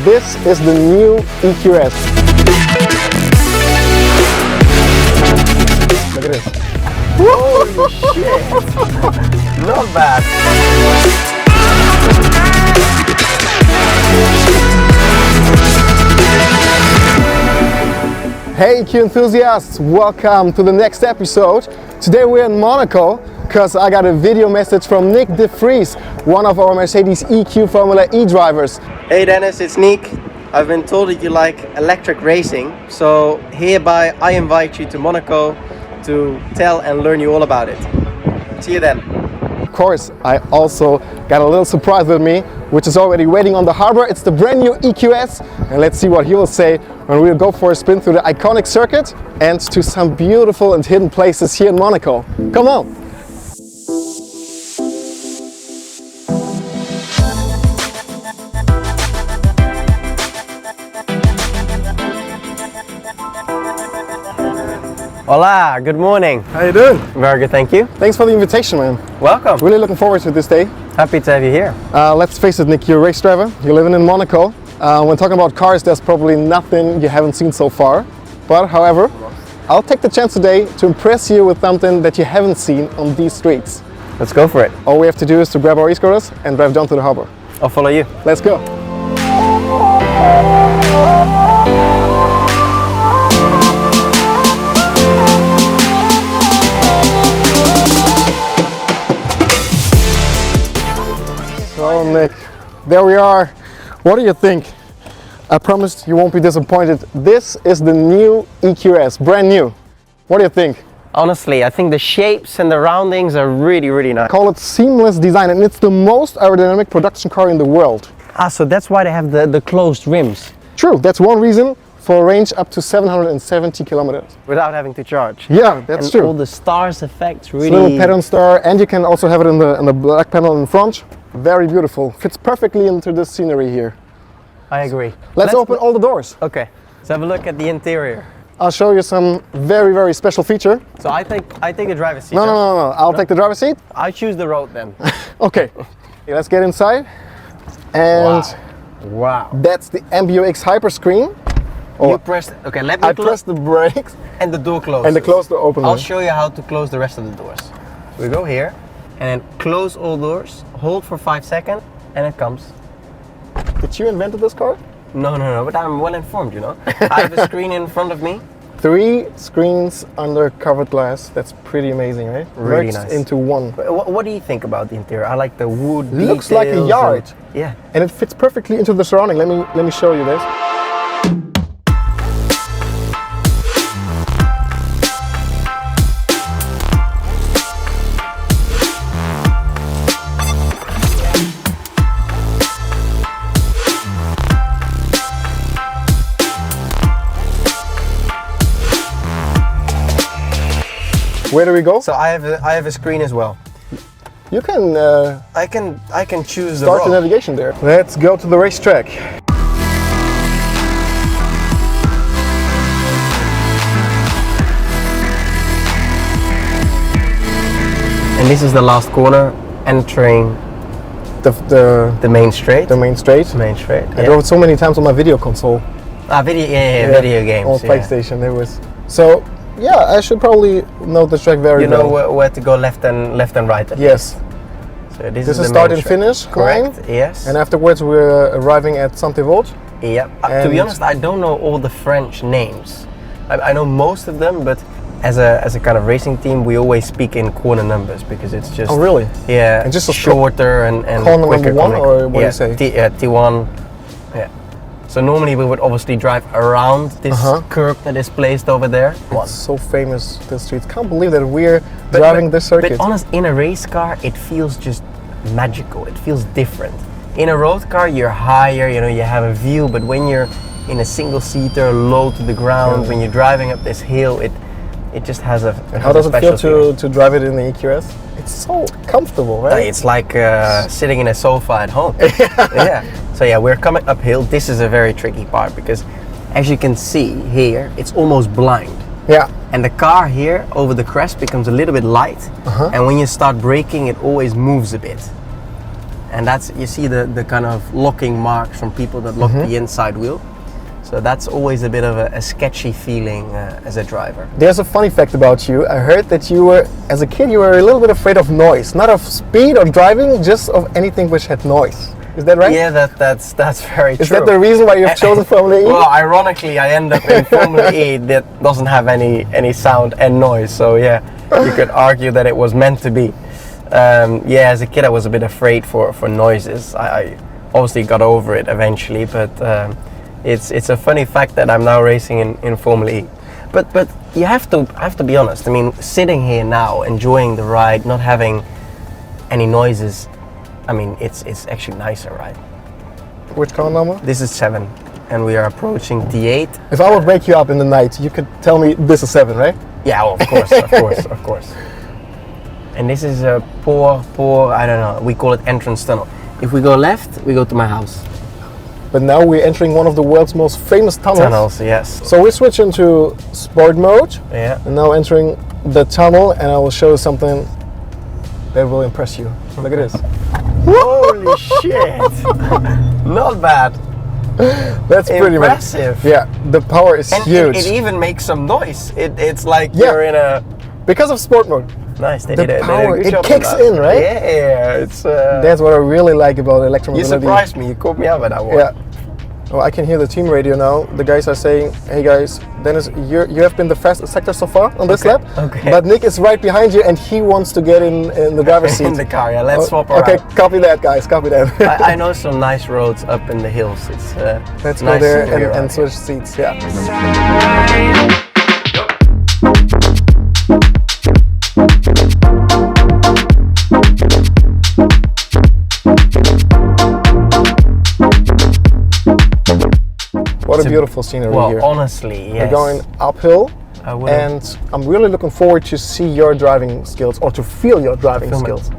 This is the new EQS. Look at this. Holy shit! Not bad. Hey EQ enthusiasts, welcome to the next episode. Today we're in Monaco because I got a video message from Nyck de Vries, one of our Mercedes EQ Formula E drivers. Hey Dennis, it's Nyck. I've been told that you like electric racing, so hereby I invite you to Monaco to tell and learn you all about it. See you then. Of course, I also got a little surprise with me, which is already waiting on the harbor. It's the brand new EQS, and let's see what he will say when we'll go for a spin through the iconic circuit and to some beautiful and hidden places here in Monaco. Come on! Hola, good morning. How you doing? Very good, thank you. Thanks for the invitation, man. Welcome. Really looking forward to this day. Happy to have you here. Let's face it, Nick, you're a race driver. You're living in Monaco. When talking about cars, there's probably nothing you haven't seen so far. But however, I'll take the chance today to impress you with something that you haven't seen on these streets. Let's go for it. All we have to do is to grab our e-scooters and drive down to the harbor. I'll follow you. Let's go. So Nick, there we are. What do you think? I promised you won't be disappointed. This is the new EQS, brand new. What do you think? Honestly, I think the shapes and the roundings are really nice. Call it seamless design, and it's the most aerodynamic production car in the world. Ah, so that's why they have the closed rims. True, that's one reason for a range up to 770 kilometers. Without having to charge. Yeah, that's and true. All the stars effects really. It's a little pattern star, and you can also have it in the black panel in front. Very beautiful. Fits perfectly into the scenery here. I agree. Let's open all the doors. Okay, let's have a look at the interior. I'll show you some very special feature. So I take the driver's seat. No. I'll take the driver's seat. I choose the road then. Okay. Let's get inside. And wow. that's the MBUX Hyperscreen. You pressed. Okay, let me. I pressed the brakes. And the door closes. And the close door opens. I'll show you how to close the rest of the doors. We go here, and then close all doors. Hold for 5 seconds, and it comes. Did you invent this car? No, but I'm well informed, you know. I have a screen in front of me. 3 screens under covered glass. That's pretty amazing, right? Really merged nice. into one. What do you think about the interior? I like the wood details. Looks like a yard. Yeah. And it fits perfectly into the surrounding. Let me show you this. Where do we go? So I have a screen as well. You can I can choose the start road. the navigation there. Let's go to the racetrack. And this is the last corner, entering The main straight. main straight. Main straight. I drove it so many times on my video console. Video games. On PlayStation, it was. So yeah, I should probably know the track very well. You know where to go left and right. Yes. So this is the start main and track. finish Correct. line. Yes. And afterwards we're arriving at Saint-Evold. Yeah. To be honest, I don't know all the French names. I know most of them, but as a kind of racing team, we always speak in corner numbers because it's just. Oh really? Yeah. And just a shorter and corner quicker. number 1, or what do you say? T1. Yeah. So normally we would obviously drive around this curb that is placed over there. It's so famous, the streets. Can't believe that we're driving this circuit. But honest, in a race car, it feels just magical. It feels different. In a road car, you're higher, you know, you have a view. But when you're in a single seater, low to the ground, when you're driving up this hill, it just has a. How does it feel to drive it in the EQS? It's so comfortable, right? It's like sitting in a sofa at home. Yeah. So yeah, we're coming uphill. This is a very tricky part because, as you can see here, it's almost blind. Yeah. And the car here over the crest becomes a little bit light. And when you start braking, it always moves a bit. and that's, you see the kind of locking marks from people that lock the inside wheel. So that's always a bit of a sketchy feeling as a driver. There's a funny fact about you. I heard that you were, as a kid, you were a little bit afraid of noise. Not of speed or driving, just of anything which had noise. Is that right? Yeah, that's very true. Is that the reason why you've chosen Formula E? Well, ironically, I end up in Formula E that doesn't have any sound and noise. So yeah, you could argue that it was meant to be. Yeah, as a kid, I was a bit afraid for noises. I obviously got over it eventually, but it's a funny fact that I'm now racing in Formula E. But you have to be honest. I mean, sitting here now, enjoying the ride, not having any noises, I mean, it's actually nicer, right? Which car number? This is 7, and we are approaching D8. If I would wake you up in the night, you could tell me this is 7, right? Yeah, well, of course, of course. And this is a poor, I don't know, we call it entrance tunnel. If we go left, we go to my house. But now we're entering one of the world's most famous tunnels. Tunnels, yes. So we switch into sport mode. Yeah. And now entering the tunnel, and I will show you something that will impress you. Look at this. Holy shit! Not bad. That's pretty impressive. Yeah, the power is and huge. It even makes some noise. It's like Yeah. you're in a... Because of sport mode. Nice, they The did it. power, They did a it good job kicks on that. in, right? Yeah, it's... That's what I really like about electromobility. You surprised me, you caught me up at that one. Yeah. Well, I can hear the team radio now. The guys are saying, hey guys, Dennis, you have been the fastest sector so far on this lap. Okay. But Nyck is right behind you and he wants to get in the driver's seat. In the car, yeah, let's swap around. Okay, copy that, guys, copy that. I know some nice roads up in the hills. It's Let's nice go there scenery and around switch seats, yeah. What a beautiful scenery well, here. honestly, yes. We're going uphill, I wouldn't- and I'm really looking forward to see your driving skills, or to feel your driving Film it. skills.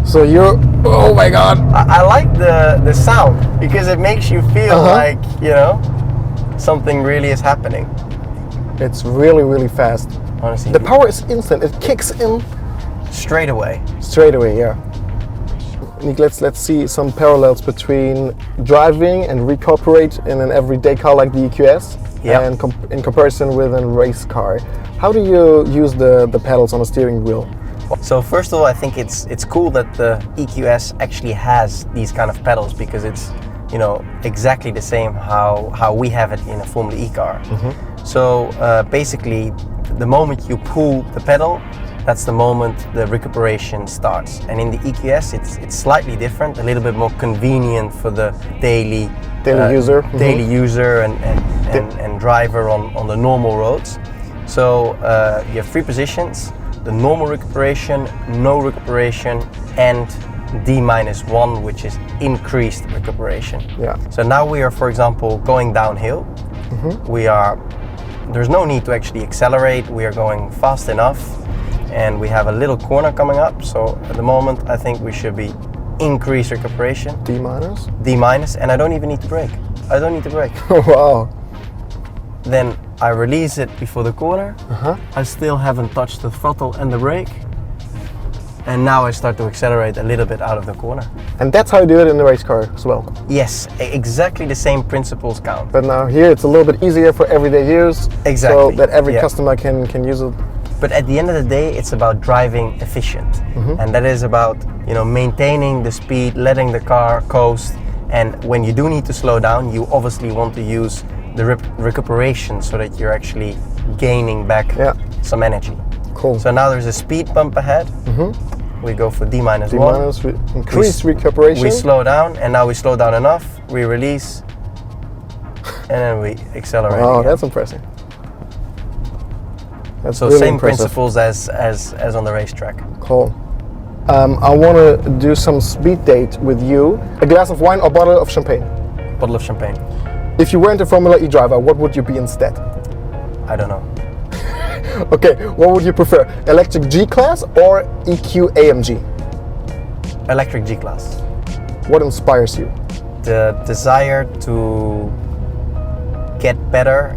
So you're, oh my God. I like the sound because it makes you feel like, you know, something really is happening. It's really, really fast. Honestly, The power is instant, it kicks in straight away. straight away, yeah. Nyck, let's see some parallels between driving and Recuperate in an everyday car like the EQS Yeah. and in comparison with a race car. How do you use the pedals on a steering wheel? So first of all, I think it's cool that the EQS actually has these kind of pedals because it's, you know, exactly the same how we have it in a Formula E car. So basically, the moment you pull the pedal, that's the moment the recuperation starts. And in the EQS, it's slightly different, a little bit more convenient for the daily user. daily user and driver on the normal roads. So you have 3 positions: the normal recuperation, no recuperation, and D-1, which is increased recuperation. Yeah. So now we are, for example, going downhill. There's no need to actually accelerate. We are going fast enough, and we have a little corner coming up. So at the moment, I think we should be increased recuperation. D-? D-, and I don't even need to brake. I don't need to brake. Wow. Then I release it before the corner. I still haven't touched the throttle and the brake. And now I start to accelerate a little bit out of the corner. And that's how you do it in the race car as well. Yes, exactly the same principles count. But now here it's a little bit easier for everyday use. Exactly. So that every Yeah. customer can use it. But at the end of the day, it's about driving efficient. And that is about, you know, maintaining the speed, letting the car coast. And when you do need to slow down, you obviously want to use the recuperation so that you're actually gaining back some energy. Cool. So now there's a speed bump ahead. We go for D-1. Increased recuperation. We slow down, and now we slow down enough. We release, and then we accelerate. Wow, again. that's impressive. That's So really same impressive. principles as on the racetrack. Cool. I want to do some speed date with you. A glass of wine or bottle of champagne? Bottle of champagne. If you weren't a Formula E driver, what would you be instead? I don't know. Okay, what would you prefer? Electric G-Class or EQ AMG? Electric G-Class. What inspires you? The desire to get better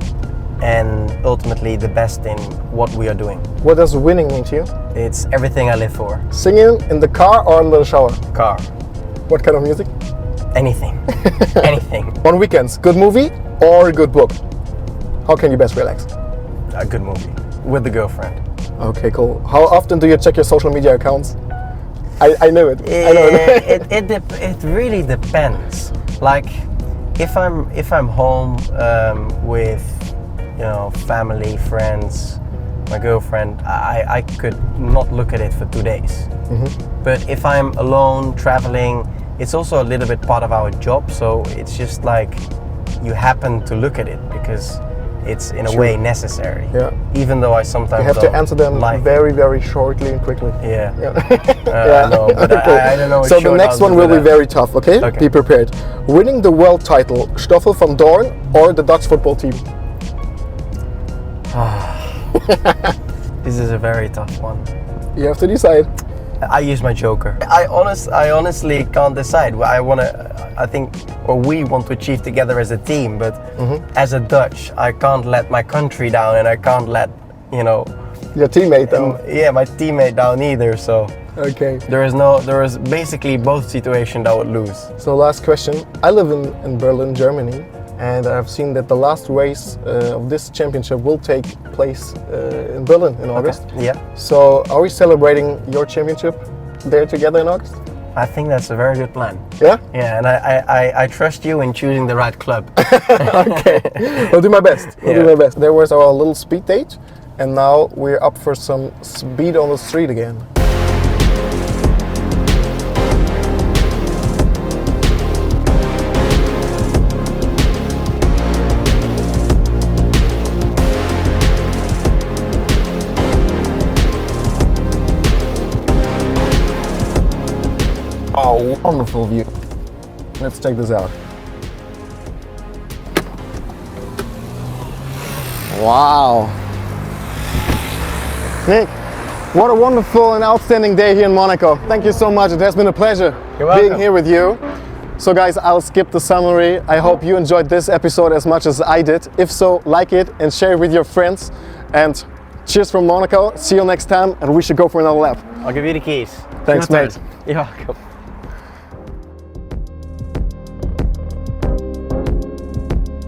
and ultimately the best in what we are doing. What does winning mean to you? It's everything I live for. Singing in the car or in the shower? Car. What kind of music? Anything. Anything. On weekends, good movie or a good book? How can you best relax? A good movie. With the girlfriend. Okay, cool. How often do you check your social media accounts? I know it. Yeah, I know it. it really depends. Like if I'm home with family, friends, my girlfriend, I could not look at it for 2 days. But if I'm alone traveling, it's also a little bit part of our job. So it's just like you happen to look at it because it's in a way necessary. Yeah. Even though I sometimes You have to answer them very, very shortly and quickly. Yeah. Yeah. I know, but Okay. I don't know. So the next one will be very tough, okay? Okay. Be prepared. Winning the world title, Stoffel van Doorn or the Dutch football team? This is a very tough one. You have to decide. I use my joker. I honestly can't decide. I think we want to achieve together as a team, but as a Dutch, I can't let my country down, and I can't let Your teammate down. my teammate down either. So Okay. there is basically both situations that would lose. So last question. I live in Berlin, Germany, and I've seen that the last race of this championship will take place in Berlin in August. Yeah, So are we celebrating your championship there together in August? I think that's a very good plan. Yeah? Yeah, and I trust you in choosing the right club. Okay. We'll do my best. We'll do my best. There was our little speed date, and now we're up for some speed on the street again. Oh, wonderful view. Let's check this out. Wow. Nyck, what a wonderful and outstanding day here in Monaco. Thank you so much. It has been a pleasure being here with you. So guys, I'll skip the summary. I hope you enjoyed this episode as much as I did. If so, like it and share it with your friends. And cheers from Monaco. See you next time, and we should go for another lap. I'll give you the keys. Thanks, Your turn. mate. You're welcome.